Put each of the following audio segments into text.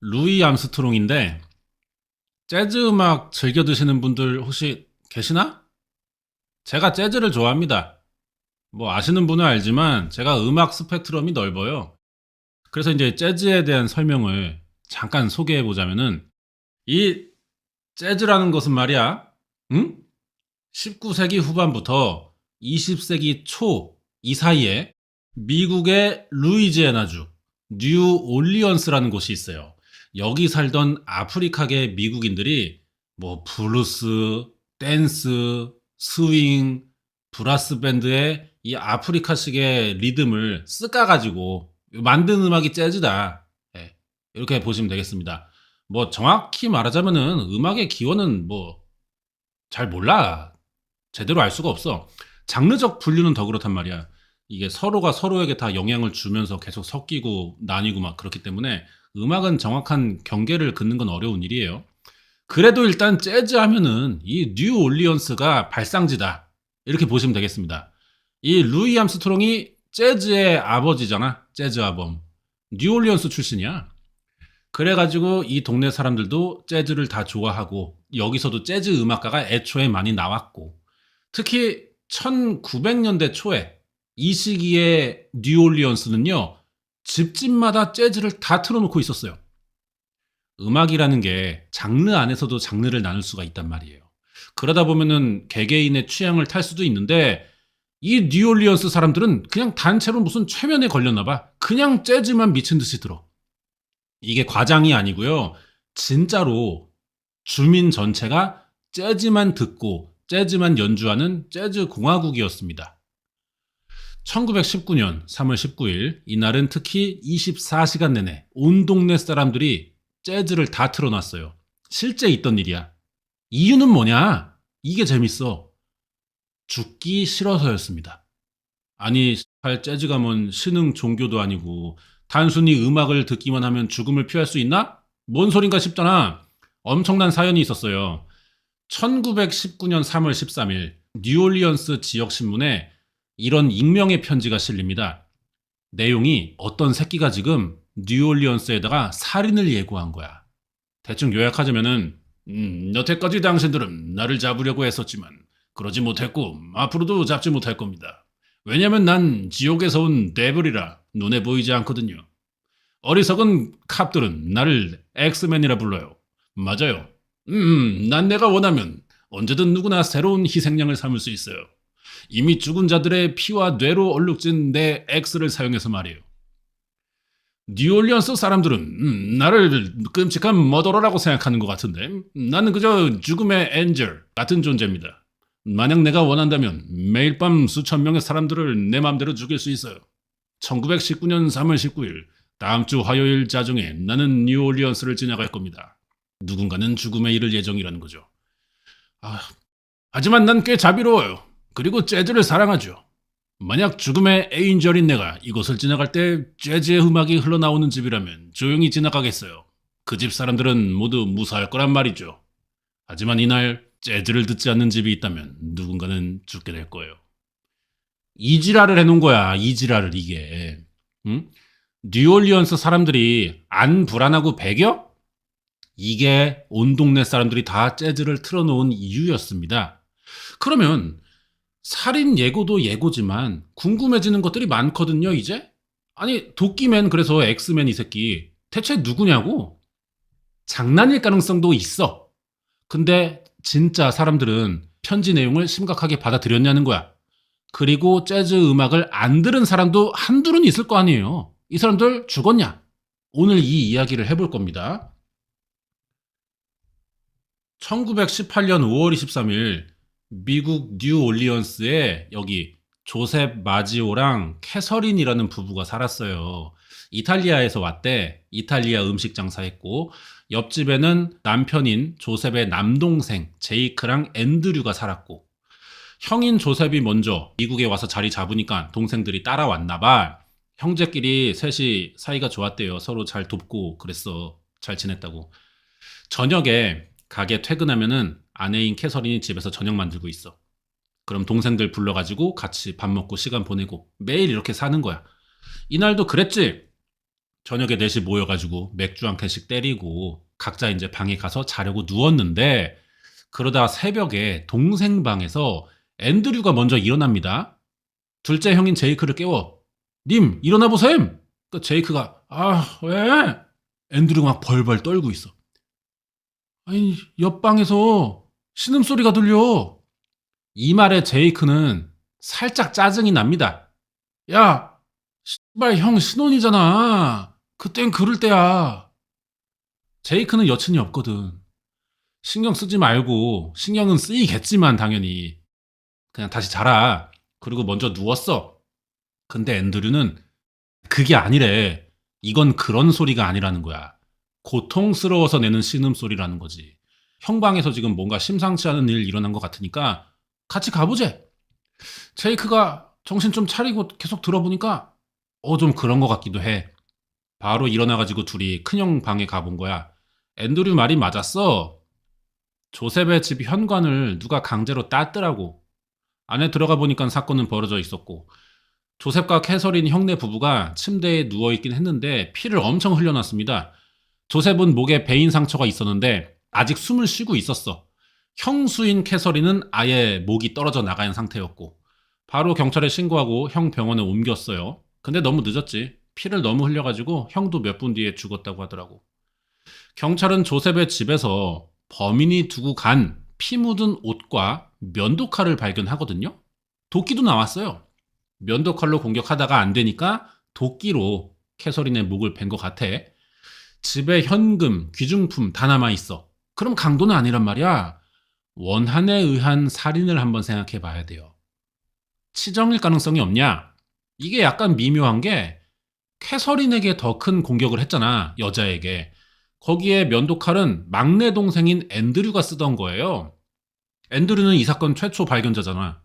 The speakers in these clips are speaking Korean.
루이 암스트롱인데 재즈 음악 즐겨 드시는 분들 혹시 계시나? 제가 재즈를 좋아합니다. 뭐 아시는 분은 알지만 제가 음악 스펙트럼이 넓어요. 그래서 이제 재즈에 대한 설명을 잠깐 소개해 보자면은 이 재즈라는 것은 말이야, 응? 19세기 후반부터 20세기 초 이 사이에 미국의 루이지애나주 뉴 올리언스라는 곳이 있어요. 여기 살던 아프리카계 미국인들이 뭐 블루스, 댄스, 스윙, 브라스 밴드의 이 아프리카식의 리듬을 쓱까가지고 만든 음악이 재즈다. 예, 이렇게 보시면 되겠습니다. 뭐 정확히 말하자면은 음악의 기원은 뭐 잘 몰라. 제대로 알 수가 없어. 장르적 분류는 더 그렇단 말이야. 이게 서로가 서로에게 다 영향을 주면서 계속 섞이고 나뉘고 막 그렇기 때문에 음악은 정확한 경계를 긋는 건 어려운 일이에요. 그래도 일단 재즈 하면은 이 뉴 올리언스가 발상지다. 이렇게 보시면 되겠습니다. 이 루이 암스트롱이 재즈의 아버지잖아. 재즈 아범. 뉴 올리언스 출신이야. 그래가지고 이 동네 사람들도 재즈를 다 좋아하고 여기서도 재즈 음악가가 애초에 많이 나왔고 특히 1900년대 초에 이 시기에 뉴올리언스는요 집집마다 재즈를 다 틀어놓고 있었어요. 음악이라는 게 장르 안에서도 장르를 나눌 수가 있단 말이에요. 그러다 보면은 개개인의 취향을 탈 수도 있는데 이 뉴올리언스 사람들은 그냥 단체로 무슨 최면에 걸렸나 봐. 그냥 재즈만 미친 듯이 들어. 이게 과장이 아니고요. 진짜로 주민 전체가 재즈만 듣고 재즈만 연주하는 재즈 공화국이었습니다. 1919년 3월 19일 이날은 특히 24시간 내내 온 동네 사람들이 재즈를 다 틀어놨어요. 실제 있던 일이야. 이유는 뭐냐? 이게 재밌어. 죽기 싫어서였습니다. 아니, 재즈가 뭔 신흥 종교도 아니고 단순히 음악을 듣기만 하면 죽음을 피할 수 있나? 뭔 소린가 싶잖아. 엄청난 사연이 있었어요. 1919년 3월 13일 뉴올리언스 지역 신문에 이런 익명의 편지가 실립니다. 내용이 어떤 새끼가 지금 뉴올리언스에다가 살인을 예고한 거야. 대충 요약하자면은 여태까지 당신들은 나를 잡으려고 했었지만 그러지 못했고 앞으로도 잡지 못할 겁니다. 왜냐면 난 지옥에서 온 데블이라 눈에 보이지 않거든요. 어리석은 캅들은 나를 엑스맨이라 불러요. 맞아요. 난 내가 원하면 언제든 누구나 새로운 희생양을 삼을 수 있어요. 이미 죽은 자들의 피와 뇌로 얼룩진 내 X를 사용해서 말이에요. 뉴올리언스 사람들은 나를 끔찍한 머더러라고 생각하는 것 같은데 나는 그저 죽음의 엔젤 같은 존재입니다. 만약 내가 원한다면 매일 밤 수천 명의 사람들을 내 맘대로 죽일 수 있어요. 1919년 3월 19일 다음 주 화요일 자정에 나는 뉴올리언스를 지나갈 겁니다. 누군가는 죽음에 이를 예정이라는 거죠. 아, 하지만 난 꽤 자비로워요. 그리고 재즈를 사랑하죠. 만약 죽음의 에인절인 내가 이곳을 지나갈 때 재즈의 음악이 흘러나오는 집이라면 조용히 지나가겠어요. 그 집 사람들은 모두 무사할 거란 말이죠. 하지만 이날 재즈를 듣지 않는 집이 있다면 누군가는 죽게 될 거예요. 이지랄을 해놓은 거야. 이지랄을 이게. 응? 뉴올리언스 사람들이 안 불안하고 배겨? 이게 온 동네 사람들이 다 재즈를 틀어놓은 이유였습니다. 그러면 살인 예고도 예고지만 궁금해지는 것들이 많거든요, 이제? 아니, 도끼맨 그래서 엑스맨 이 새끼 대체 누구냐고? 장난일 가능성도 있어. 근데 진짜 사람들은 편지 내용을 심각하게 받아들였냐는 거야. 그리고 재즈 음악을 안 들은 사람도 한둘은 있을 거 아니에요. 이 사람들 죽었냐? 오늘 이 이야기를 해볼 겁니다. 1918년 5월 23일 미국 뉴올리언스에 여기 조셉 마지오랑 캐서린이라는 부부가 살았어요. 이탈리아에서 왔대. 이탈리아 음식 장사했고 옆집에는 남편인 조셉의 남동생 제이크랑 앤드류가 살았고 형인 조셉이 먼저 미국에 와서 자리 잡으니까 동생들이 따라왔나 봐. 형제끼리 셋이 사이가 좋았대요. 서로 잘 돕고 그랬어. 잘 지냈다고. 저녁에 가게 퇴근하면은 아내인 캐서린이 집에서 저녁 만들고 있어. 그럼 동생들 불러가지고 같이 밥 먹고 시간 보내고 매일 이렇게 사는 거야. 이날도 그랬지. 저녁에 넷이 모여가지고 맥주 한 캔씩 때리고 각자 이제 방에 가서 자려고 누웠는데 그러다 새벽에 동생 방에서 앤드류가 먼저 일어납니다. 둘째 형인 제이크를 깨워. 님, 일어나 보셈! 그 제이크가, 아, 왜? 앤드류가 막 벌벌 떨고 있어. 아니, 옆방에서 신음소리가 들려. 이 말에 제이크는 살짝 짜증이 납니다. 야, 씨발 형 신혼이잖아. 그땐 그럴 때야. 제이크는 여친이 없거든. 신경 쓰지 말고 신경은 쓰이겠지만 당연히 그냥 다시 자라. 그리고 먼저 누웠어. 근데 앤드류는 그게 아니래. 이건 그런 소리가 아니라는 거야. 고통스러워서 내는 신음소리라는 거지. 형 방에서 지금 뭔가 심상치 않은 일 일어난 것 같으니까 같이 가보재. 제이크가 정신 좀 차리고 계속 들어보니까 좀 그런 것 같기도 해. 바로 일어나가지고 둘이 큰형 방에 가본 거야. 앤드류 말이 맞았어. 조셉의 집 현관을 누가 강제로 땄더라고. 안에 들어가 보니까 사건은 벌어져 있었고 조셉과 캐서린 형네 부부가 침대에 누워있긴 했는데 피를 엄청 흘려놨습니다. 조셉은 목에 베인 상처가 있었는데 아직 숨을 쉬고 있었어. 형수인 캐서린은 아예 목이 떨어져 나간 상태였고 바로 경찰에 신고하고 형 병원에 옮겼어요. 근데 너무 늦었지. 피를 너무 흘려가지고 형도 몇 분 뒤에 죽었다고 하더라고. 경찰은 조셉의 집에서 범인이 두고 간 피 묻은 옷과 면도칼을 발견하거든요. 도끼도 나왔어요. 면도칼로 공격하다가 안 되니까 도끼로 캐서린의 목을 벤 것 같아. 집에 현금, 귀중품 다 남아있어. 그럼 강도는 아니란 말이야. 원한에 의한 살인을 한번 생각해 봐야 돼요. 치정일 가능성이 없냐? 이게 약간 미묘한 게 캐서린에게 더 큰 공격을 했잖아, 여자에게. 거기에 면도칼은 막내 동생인 앤드류가 쓰던 거예요. 앤드류는 이 사건 최초 발견자잖아.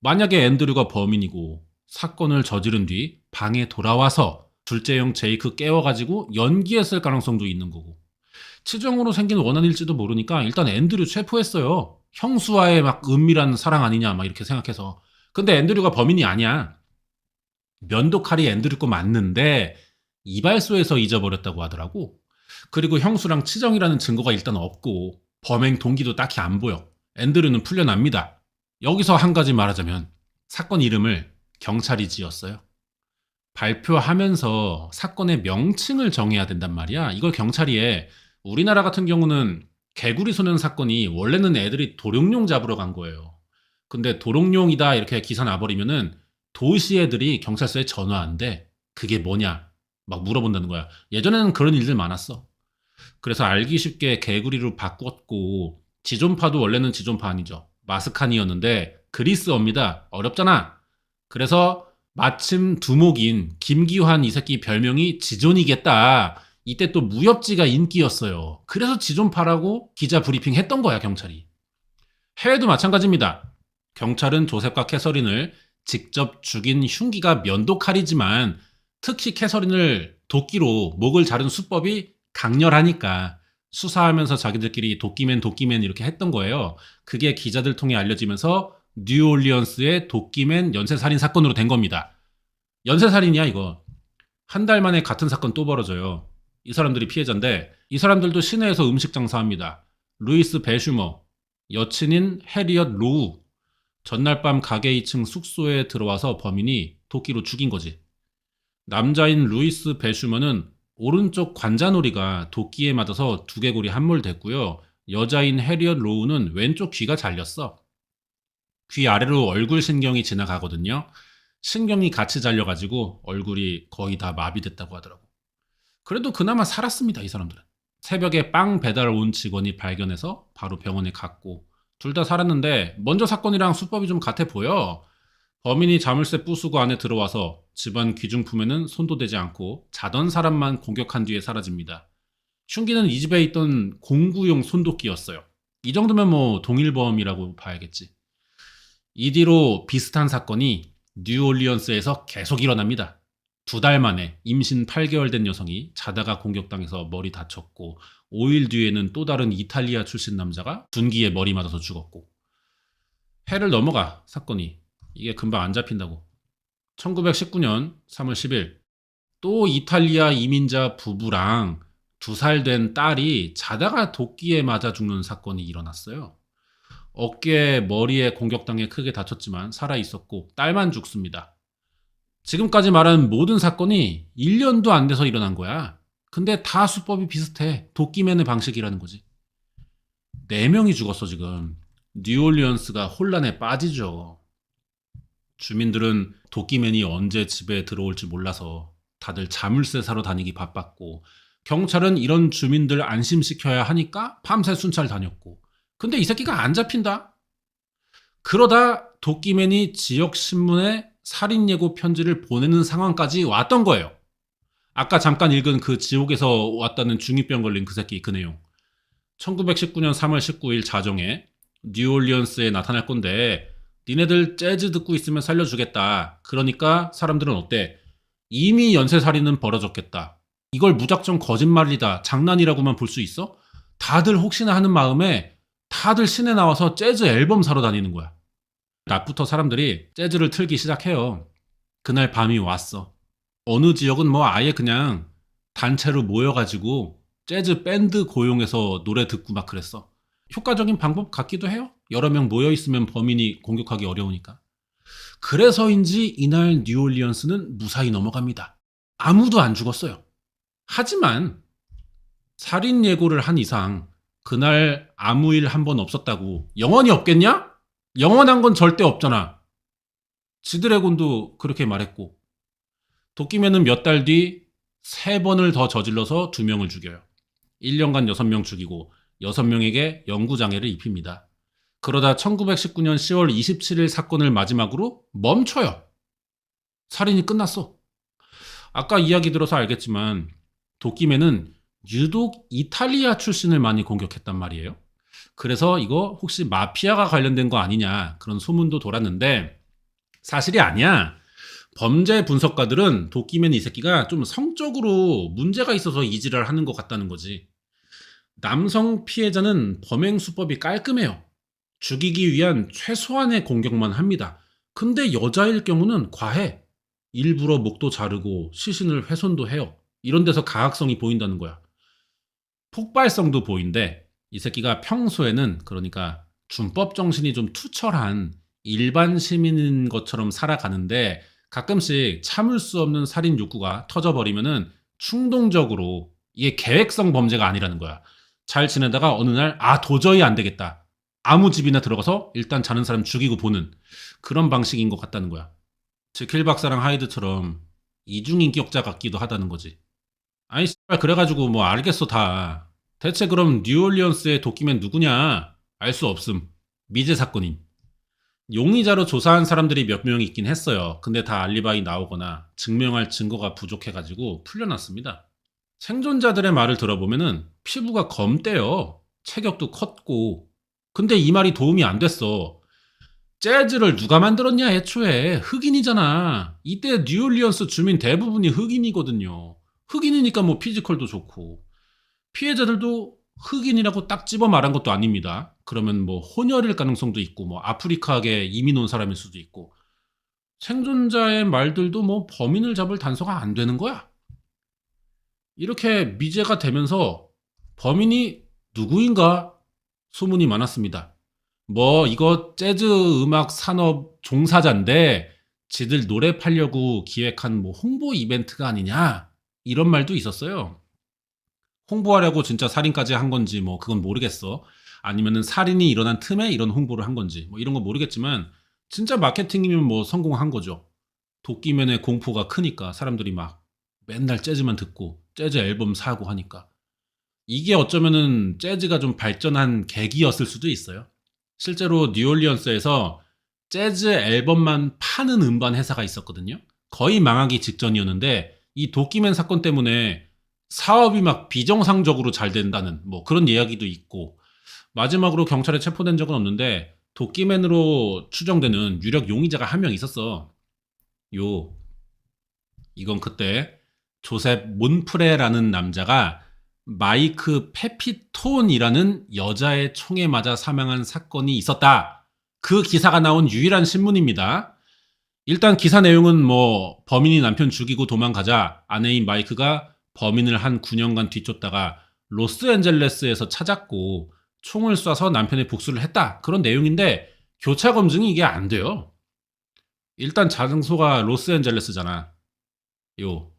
만약에 앤드류가 범인이고 사건을 저지른 뒤 방에 돌아와서 둘째 형 제이크 깨워가지고 연기했을 가능성도 있는 거고. 치정으로 생긴 원한일지도 모르니까 일단 앤드류 체포했어요. 형수와의 막 은밀한 사랑 아니냐 막 이렇게 생각해서. 근데 앤드류가 범인이 아니야. 면도칼이 앤드류 거 맞는데 이발소에서 잊어버렸다고 하더라고. 그리고 형수랑 치정이라는 증거가 일단 없고 범행 동기도 딱히 안 보여. 앤드류는 풀려납니다. 여기서 한 가지 말하자면 사건 이름을 경찰이 지었어요. 발표하면서 사건의 명칭을 정해야 된단 말이야. 이걸 경찰이 해. 우리나라 같은 경우는 개구리 소년 사건이 원래는 애들이 도룡뇽 잡으러 간 거예요. 근데 도롱뇽이다 이렇게 기사 나버리면은 도시 애들이 경찰서에 전화한대. 그게 뭐냐? 막 물어본다는 거야. 예전에는 그런 일들 많았어. 그래서 알기 쉽게 개구리로 바꿨고 지존파도 원래는 지존파 아니죠. 마스칸이었는데 그리스어입니다. 어렵잖아. 그래서 마침 두목인 김기환 이 새끼 별명이 지존이겠다. 이때 또 무협지가 인기였어요. 그래서 지존파라고 기자 브리핑 했던 거야, 경찰이. 해외도 마찬가지입니다. 경찰은 조셉과 캐서린을 직접 죽인 흉기가 면도칼이지만 특히 캐서린을 도끼로 목을 자른 수법이 강렬하니까 수사하면서 자기들끼리 도끼맨 이렇게 했던 거예요. 그게 기자들 통해 알려지면서 뉴올리언스의 도끼맨 연쇄살인 사건으로 된 겁니다. 연쇄살인이야 이거. 한 달 만에 같은 사건 또 벌어져요. 이 사람들이 피해자인데 이 사람들도 시내에서 음식 장사합니다. 루이스 배슈머, 여친인 해리엇 로우. 전날 밤 가게 2층 숙소에 들어와서 범인이 도끼로 죽인 거지. 남자인 루이스 배슈머는 오른쪽 관자놀이가 도끼에 맞아서 두개골이 함몰됐고요. 여자인 해리엇 로우는 왼쪽 귀가 잘렸어. 귀 아래로 얼굴 신경이 지나가거든요. 신경이 같이 잘려가지고 얼굴이 거의 다 마비됐다고 하더라고. 그래도 그나마 살았습니다, 이 사람들은. 새벽에 빵 배달 온 직원이 발견해서 바로 병원에 갔고 둘 다 살았는데 먼저 사건이랑 수법이 좀 같아 보여. 범인이 자물쇠 부수고 안에 들어와서 집안 귀중품에는 손도 대지 않고 자던 사람만 공격한 뒤에 사라집니다. 흉기는 이 집에 있던 공구용 손도끼였어요. 이 정도면 뭐 동일범이라고 봐야겠지. 이 뒤로 비슷한 사건이 뉴올리언스에서 계속 일어납니다. 2달 만에 임신 8개월 된 여성이 자다가 공격당해서 머리 다쳤고 5일 뒤에는 또 다른 이탈리아 출신 남자가 둔기에 머리 맞아서 죽었고 해를 넘어가 사건이. 이게 금방 안 잡힌다고. 1919년 3월 10일 또 이탈리아 이민자 부부랑 2살 된 딸이 자다가 도끼에 맞아 죽는 사건이 일어났어요. 어깨, 머리에 공격당해 크게 다쳤지만 살아 있었고 딸만 죽습니다. 지금까지 말한 모든 사건이 1년도 안 돼서 일어난 거야. 근데 다 수법이 비슷해. 도끼맨의 방식이라는 거지. 4명이 죽었어 지금. 뉴올리언스가 혼란에 빠지죠. 주민들은 도끼맨이 언제 집에 들어올지 몰라서 다들 자물쇠 사러 다니기 바빴고, 경찰은 이런 주민들 안심시켜야 하니까 밤새 순찰 다녔고, 근데 이 새끼가 안 잡힌다? 그러다 도끼맨이 지역 신문에 살인 예고 편지를 보내는 상황까지 왔던 거예요. 아까 잠깐 읽은 그 지옥에서 왔다는 중2병 걸린 그 새끼 그 내용. 1919년 3월 19일 자정에 뉴올리언스에 나타날 건데 니네들 재즈 듣고 있으면 살려주겠다. 그러니까 사람들은 어때? 이미 연쇄살인은 벌어졌겠다. 이걸 무작정 거짓말이다, 장난이라고만 볼 수 있어? 다들 혹시나 하는 마음에 다들 시내 나와서 재즈 앨범 사러 다니는 거야. 낮부터 사람들이 재즈를 틀기 시작해요. 그날 밤이 왔어. 어느 지역은 뭐 아예 그냥 단체로 모여가지고 재즈 밴드 고용해서 노래 듣고 막 그랬어. 효과적인 방법 같기도 해요. 여러 명 모여있으면 범인이 공격하기 어려우니까. 그래서인지 이날 뉴올리언스는 무사히 넘어갑니다. 아무도 안 죽었어요. 하지만 살인 예고를 한 이상 그날 아무 일 한 번 없었다고 영원히 없겠냐? 영원한 건 절대 없잖아. 지드래곤도 그렇게 말했고, 도끼맨은 몇 달 뒤 3번을 더 저질러서 2명을 죽여요. 1년간 6명 죽이고 6명에게 영구장애를 입힙니다. 그러다 1919년 10월 27일 사건을 마지막으로 멈춰요. 살인이 끝났어. 아까 이야기 들어서 알겠지만 도끼맨은 유독 이탈리아 출신을 많이 공격했단 말이에요. 그래서 이거 혹시 마피아가 관련된 거 아니냐 그런 소문도 돌았는데 사실이 아니야. 범죄 분석가들은 도끼맨 이 새끼가 좀 성적으로 문제가 있어서 이지랄 하는 것 같다는 거지. 남성 피해자는 범행 수법이 깔끔해요. 죽이기 위한 최소한의 공격만 합니다. 근데 여자일 경우는 과해. 일부러 목도 자르고 시신을 훼손도 해요. 이런 데서 가학성이 보인다는 거야. 폭발성도 보인대. 이 새끼가 평소에는 그러니까 준법 정신이 좀 투철한 일반 시민인 것처럼 살아가는데 가끔씩 참을 수 없는 살인 욕구가 터져버리면은 충동적으로, 이게 계획성 범죄가 아니라는 거야. 잘 지내다가 어느 날 도저히 안 되겠다. 아무 집이나 들어가서 일단 자는 사람 죽이고 보는 그런 방식인 것 같다는 거야. 제킬 박사랑 하이드처럼 이중인격자 같기도 하다는 거지. 아니 씨발 그래가지고 뭐 알겠어 다. 대체 그럼 뉴올리언스의 도끼맨 누구냐? 알 수 없음. 미제 사건임. 용의자로 조사한 사람들이 몇 명 있긴 했어요. 근데 다 알리바이 나오거나 증명할 증거가 부족해가지고 풀려났습니다. 생존자들의 말을 들어보면은 피부가 검대요. 체격도 컸고. 근데 이 말이 도움이 안 됐어. 재즈를 누가 만들었냐 애초에. 흑인이잖아. 이때 뉴올리언스 주민 대부분이 흑인이거든요. 흑인이니까 뭐 피지컬도 좋고. 피해자들도 흑인이라고 딱 집어 말한 것도 아닙니다. 그러면 뭐 혼혈일 가능성도 있고 뭐 아프리카계 이민 온 사람일 수도 있고. 생존자의 말들도 뭐 범인을 잡을 단서가 안 되는 거야. 이렇게 미제가 되면서 범인이 누구인가 소문이 많았습니다. 뭐 이거 재즈 음악 산업 종사자인데 지들 노래 팔려고 기획한 뭐 홍보 이벤트가 아니냐 이런 말도 있었어요. 홍보하려고 진짜 살인까지 한 건지 뭐 그건 모르겠어. 아니면은 살인이 일어난 틈에 이런 홍보를 한 건지 뭐 이런 건 모르겠지만 진짜 마케팅이면 뭐 성공한 거죠. 도끼맨의 공포가 크니까 사람들이 막 맨날 재즈만 듣고 재즈 앨범 사고 하니까 이게 어쩌면은 재즈가 좀 발전한 계기였을 수도 있어요. 실제로 뉴올리언스에서 재즈 앨범만 파는 음반 회사가 있었거든요. 거의 망하기 직전이었는데 이 도끼맨 사건 때문에 사업이 막 비정상적으로 잘 된다는 뭐 그런 이야기도 있고, 마지막으로 경찰에 체포된 적은 없는데 도끼맨으로 추정되는 유력 용의자가 한 명 있었어. 이건 그때 조셉 몬프레라는 남자가 마이크 페피톤이라는 여자의 총에 맞아 사망한 사건이 있었다. 그 기사가 나온 유일한 신문입니다. 일단 기사 내용은 뭐 범인이 남편 죽이고 도망가자 아내인 마이크가 범인을 한 9년간 뒤쫓다가 로스앤젤레스에서 찾았고 총을 쏴서 남편의 복수를 했다. 그런 내용인데 교차 검증이 이게 안 돼요. 일단 장소가 로스앤젤레스잖아. 요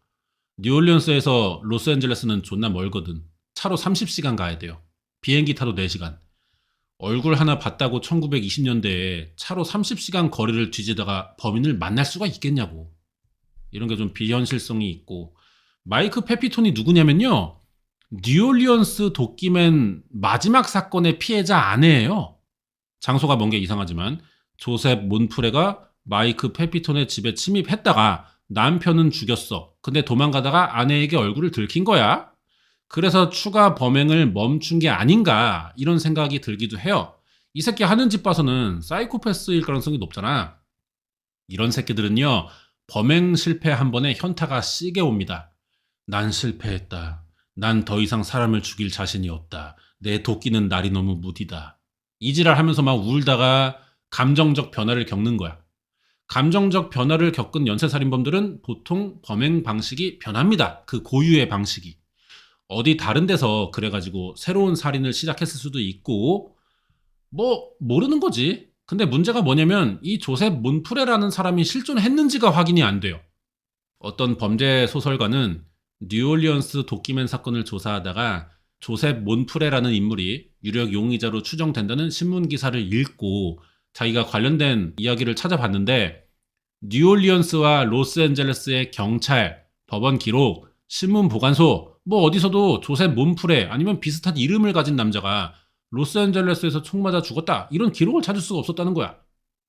뉴올리언스에서 로스앤젤레스는 존나 멀거든. 차로 30시간 가야 돼요. 비행기 타도 4시간. 얼굴 하나 봤다고 1920년대에 차로 30시간 거리를 뒤지다가 범인을 만날 수가 있겠냐고. 이런 게 좀 비현실성이 있고. 마이크 페피톤이 누구냐면요. 뉴올리언스 도끼맨 마지막 사건의 피해자 아내예요. 장소가 먼 게 이상하지만 조셉 몬프레가 마이크 페피톤의 집에 침입했다가 남편은 죽였어. 근데 도망가다가 아내에게 얼굴을 들킨 거야. 그래서 추가 범행을 멈춘 게 아닌가 이런 생각이 들기도 해요. 이 새끼 하는 짓 봐서는 사이코패스일 가능성이 높잖아. 이런 새끼들은요. 범행 실패 한 번에 현타가 시게 옵니다. 난 실패했다. 난 더 이상 사람을 죽일 자신이 없다. 내 도끼는 날이 너무 무디다. 이 지랄 하면서 막 울다가 감정적 변화를 겪는 거야. 감정적 변화를 겪은 연쇄살인범들은 보통 범행 방식이 변합니다. 그 고유의 방식이. 어디 다른 데서 그래가지고 새로운 살인을 시작했을 수도 있고 뭐 모르는 거지. 근데 문제가 뭐냐면 이 조셉 몬프레라는 사람이 실존했는지가 확인이 안 돼요. 어떤 범죄 소설가는 뉴올리언스 도끼맨 사건을 조사하다가 조셉 몬프레라는 인물이 유력 용의자로 추정된다는 신문 기사를 읽고 자기가 관련된 이야기를 찾아봤는데 뉴올리언스와 로스앤젤레스의 경찰, 법원 기록, 신문 보관소 뭐 어디서도 조셉 몬프레 아니면 비슷한 이름을 가진 남자가 로스앤젤레스에서 총 맞아 죽었다 이런 기록을 찾을 수가 없었다는 거야.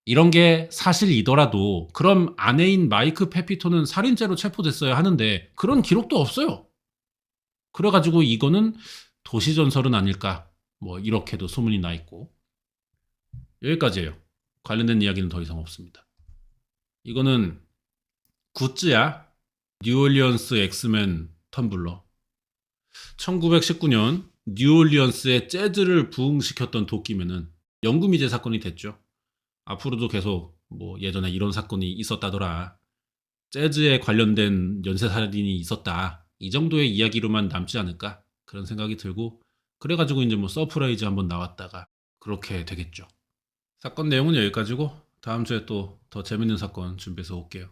이런 게 사실이더라도 그럼 아내인 마이크 페피톤은 살인죄로 체포됐어야 하는데 그런 기록도 없어요. 그래가지고 이거는 도시전설은 아닐까 뭐 이렇게도 소문이 나 있고 여기까지예요. 관련된 이야기는 더 이상 없습니다. 이거는 굿즈야. 뉴올리언스 엑스맨 텀블러. 1919년 뉴올리언스의 재즈를 부흥시켰던 도끼맨은 연금이제 사건이 됐죠. 앞으로도 계속 뭐 예전에 이런 사건이 있었다더라. 재즈에 관련된 연쇄살인이 있었다. 이 정도의 이야기로만 남지 않을까? 그런 생각이 들고 그래가지고 이제 뭐 서프라이즈 한번 나왔다가 그렇게 되겠죠. 사건 내용은 여기까지고 다음 주에 또 더 재밌는 사건 준비해서 올게요.